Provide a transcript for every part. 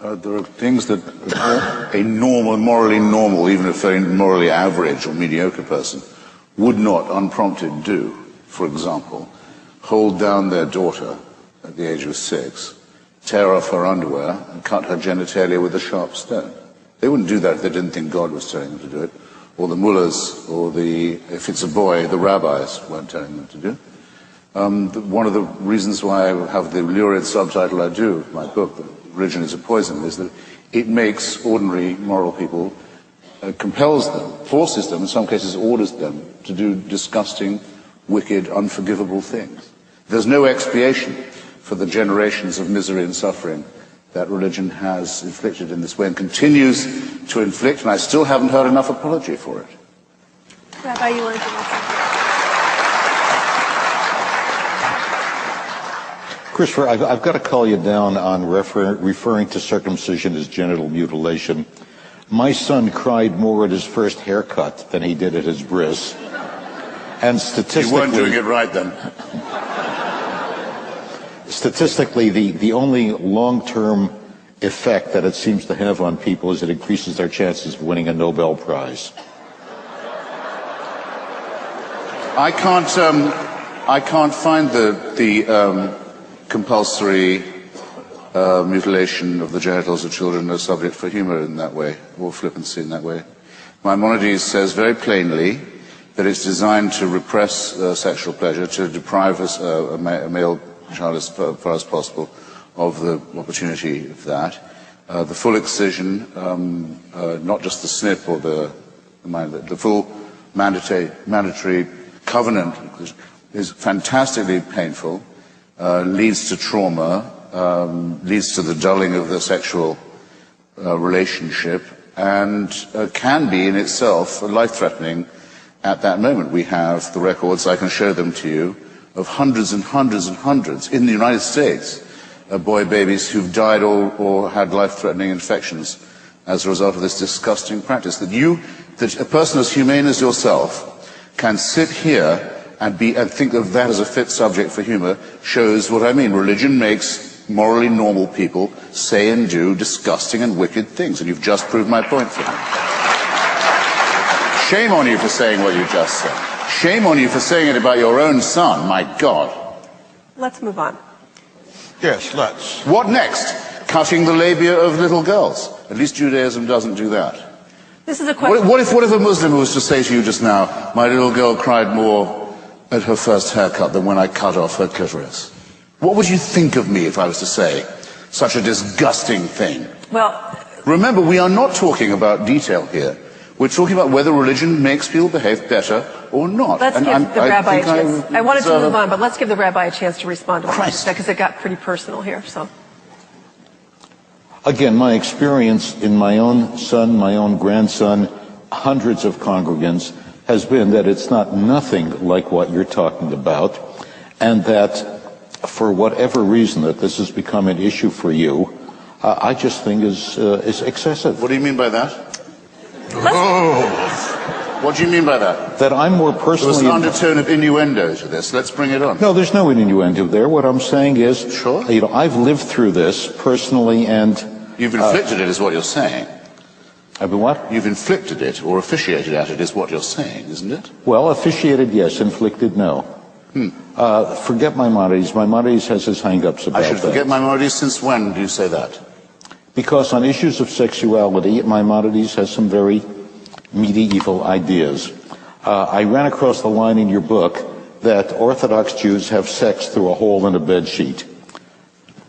There are things that a morally normal, even a very morally average or mediocre person would not unprompted do. For example, hold down their daughter at the age of 6, tear off her underwear and cut her genitalia with a sharp stone. They wouldn't do that if they didn't think God was telling them to do it, or the mullahs, or if it's a boy, the rabbis weren't telling them to do it. One of the reasons why I have the lurid subtitle I do of my book, that Religion is a Poison, is that it makes ordinary moral people, compels them, forces them, in some cases orders them, to do disgusting, wicked, unforgivable things. There's no expiation for the generations of misery and suffering that religion has inflicted in this way and continues to inflict, and I still haven't heard enough apology for it. Rabbi, you wanted to say something? Christopher, I've got to call you down on referring to circumcision as genital mutilation. My son cried more at his first haircut than he did at his bris. And statistically... You weren't doing it right then. Statistically, the only long-term effect that it seems to have on people is it increases their chances of winning a Nobel Prize. I can't find the compulsory mutilation of the genitals of children a subject for humor in that way, or flippancy in that way. Maimonides says very plainly that it's designed to repress sexual pleasure, to deprive a male child as far as possible of the opportunity of that. The full excision, not just the snip or the full mandatory covenant is fantastically painful, leads to trauma, leads to the dulling of the sexual relationship, and can be in itself life-threatening at that moment. We have the records, I can show them to you, of hundreds and hundreds and hundreds in the United States of boy babies who've died or had life-threatening infections as a result of this disgusting practice. That a person as humane as yourself can sit here and think of that as a fit subject for humor shows what I mean. Religion makes morally normal people say and do disgusting and wicked things, and you've just proved my point for me. Shame on you for saying what you just said. Shame on you for saying it about your own son, my God. Let's move on. Yes, let's. What next? Cutting the labia of little girls. At least Judaism doesn't do that. This is a question. What if a Muslim was to say to you just now, my little girl cried more at her first haircut than when I cut off her clitoris? What would you think of me if I was to say such a disgusting thing? Well, remember, we are not talking about detail here. We're talking about whether religion makes people behave better or not. Let's give the rabbi a chance. I wanted to move on, but let's give the rabbi a chance to respond to what you said, because it got pretty personal here. So, again, my experience in my own son, my own grandson, hundreds of congregants, has been that it's not nothing like what you're talking about, and that for whatever reason that this has become an issue for you, I just think is excessive. What do you mean by that? What do you mean by that? That I'm more personally... There's an undertone of innuendo to this. Let's bring it on. No, there's no innuendo there. What I'm saying is, sure, I've lived through this personally, and... You've inflicted it, is what you're saying. I've been what? You've inflicted it, or officiated at it, is what you're saying, isn't it? Well, officiated, yes. Inflicted, no. Forget Maimonides. Maimonides has his hang-ups about that. I should forget Maimonides. Since when do you say that? Because on issues of sexuality, Maimonides has some very medieval ideas. I ran across the line in your book that Orthodox Jews have sex through a hole in a bedsheet.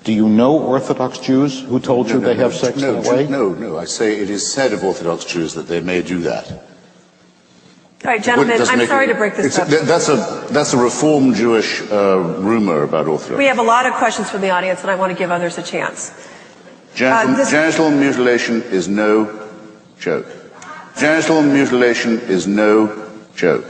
Do you know Orthodox Jews who told you they have sex that way? No. I say it is said of Orthodox Jews that they may do that. All right, gentlemen, I'm sorry to break this up. That's a Reformed Jewish rumor about Orthodox. We have a lot of questions from the audience, and I want to give others a chance. Genital mutilation is no joke. Genital mutilation is no joke.